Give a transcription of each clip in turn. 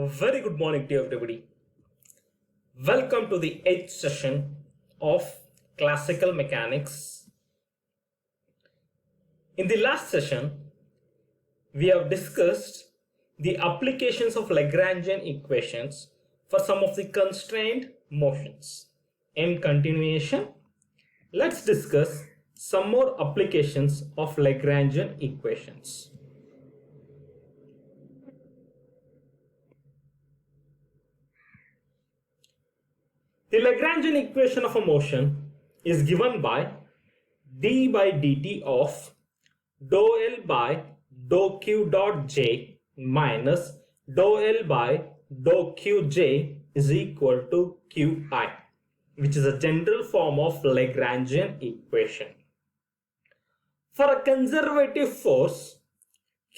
Very good morning to everybody. Welcome to the 8th session of classical mechanics. In the last session, we have discussed the applications of Lagrangian equations for some of the constrained motions. In continuation, let's discuss some more applications of Lagrangian equations. The Lagrangian equation of a motion is given by d by dt of dou L by dou Q dot J minus dou L by dou Qj is equal to Qi, which is a general form of Lagrangian equation. For a conservative force,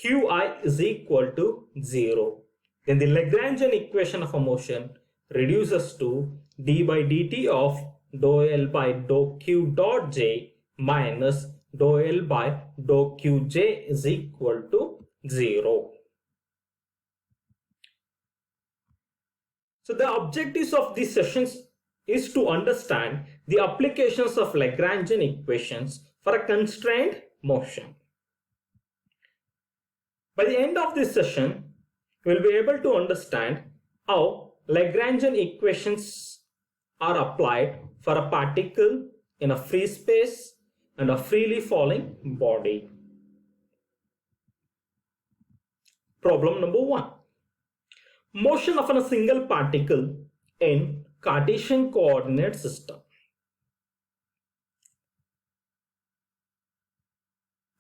Qi is equal to 0. Then the Lagrangian equation of a motion reduces to d by dt of dou L by dou Q dot J minus dou L by dou Qj is equal to 0. So the objectives of these sessions is to understand the applications of Lagrangian equations for a constrained motion. By the end of this session, we will be able to understand how Lagrangian equations are applied for a particle in a free space and a freely falling body. Problem number 1. Motion of a single particle in Cartesian coordinate system.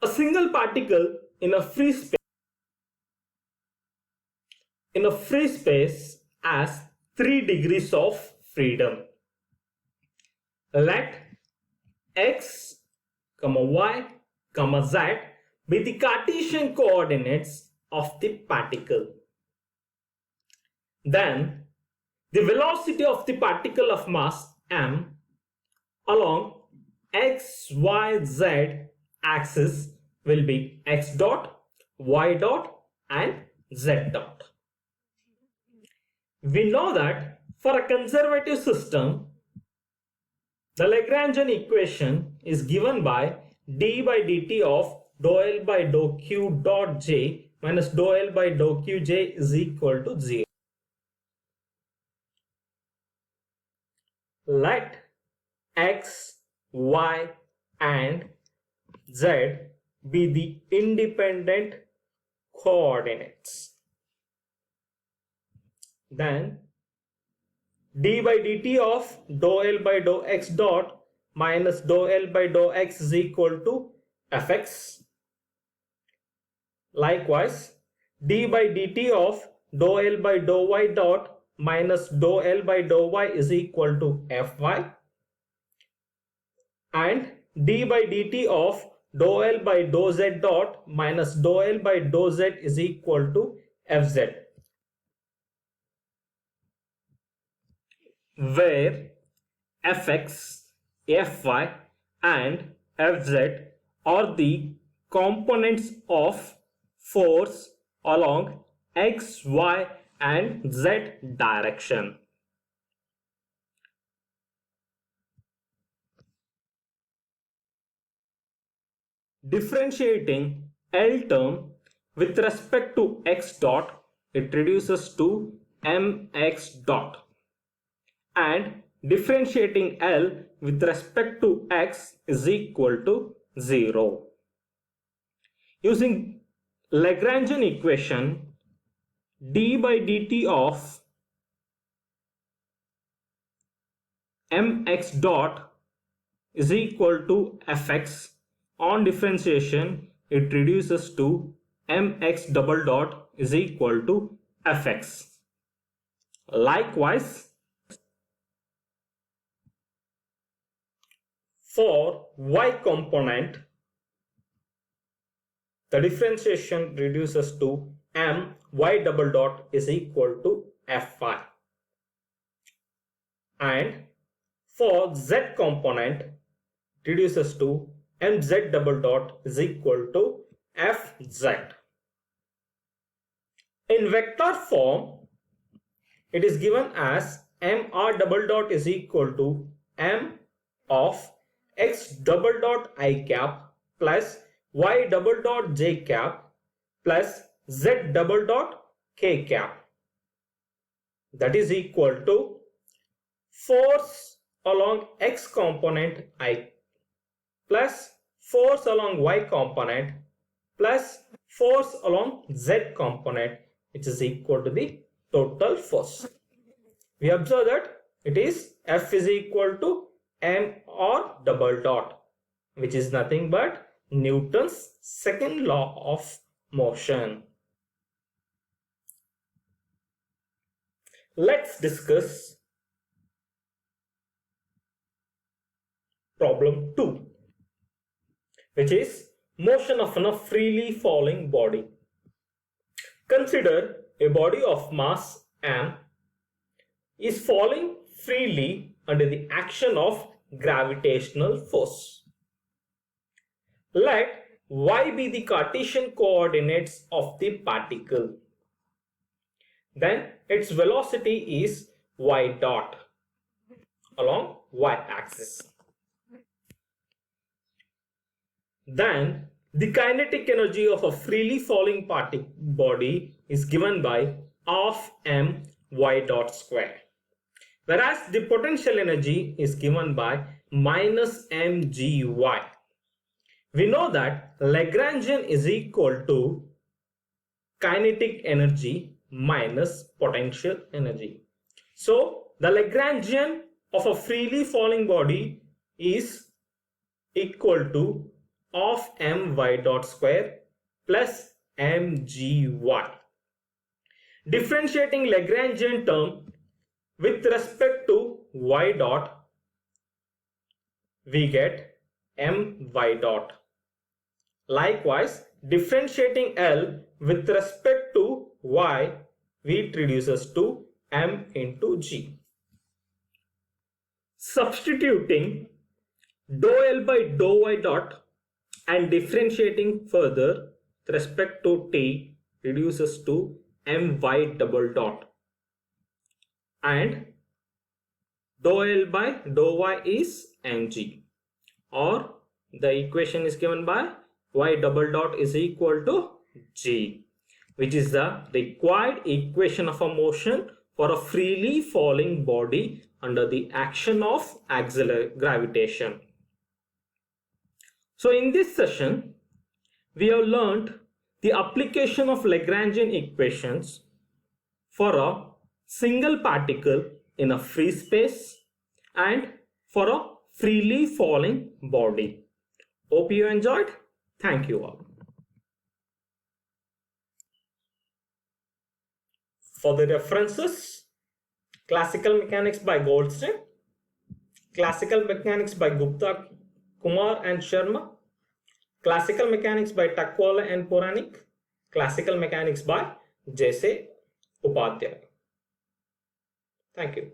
A single particle in a free space has 3 degrees of freedom. Let x, y, z be the Cartesian coordinates of the particle. Then the velocity of the particle of mass m along x, y, z axis will be x dot, y dot and z dot. We know that for a conservative system, the Lagrangian equation is given by d by dt of dou L by dou Q dot J minus dou L by dou Qj is equal to 0. Let x, y and z be the independent coordinates. Then d by dt of dou L by dou x dot minus dou L by dou x is equal to fx. Likewise, d by dt of dou L by dou y dot minus dou L by dou y is equal to fy. And d by dt of dou L by dou z dot minus dou L by dou z is equal to fz. Where fx, fy and fz are the components of force along x, y and z direction. Differentiating L term with respect to x dot, it reduces to mx dot. And differentiating L with respect to x is equal to 0. Using Lagrangian equation, d by dt of mx dot is equal to fx. On differentiation, it reduces to mx double dot is equal to fx. Likewise, for y component, the differentiation reduces to my double dot is equal to fy. And for z component, reduces to mz double dot is equal to fz. In vector form, it is given as mr double dot is equal to m of x double dot I cap plus y double dot j cap plus z double dot k cap. That is equal to force along x component I plus force along y component plus force along z component, which is equal to the total force. We observe that it is F is equal to mr double dot, which is nothing but Newton's second law of motion. Let's discuss problem 2, which is motion of a freely falling body. Consider a body of mass m is falling freely under the action of gravitational force. Let y be the Cartesian coordinates of the particle. Then its velocity is y dot along y-axis. Then the kinetic energy of a freely falling body is given by half m y dot square, whereas the potential energy is given by minus mgy. We know that Lagrangian is equal to kinetic energy minus potential energy. So the Lagrangian of a freely falling body is equal to half my dot square plus mgy. Differentiating Lagrangian term with respect to y dot, we get my dot. Likewise, differentiating L with respect to y, it reduces to m into g. Substituting dou L by dou y dot and differentiating further with respect to t reduces to my double dot, and dou L by dou y is mg, or the equation is given by y double dot is equal to g, which is the required equation of a motion for a freely falling body under the action of gravitation. So in this session, we have learned the application of Lagrangian equations for a single particle in a free space and for a freely falling body. Hope you enjoyed. Thank you all. For the references, Classical Mechanics by Goldstein, Classical Mechanics by Gupta, Kumar and Sharma, Classical Mechanics by Takwala and Puranik, Classical Mechanics by J.C. Upadhyay. Thank you.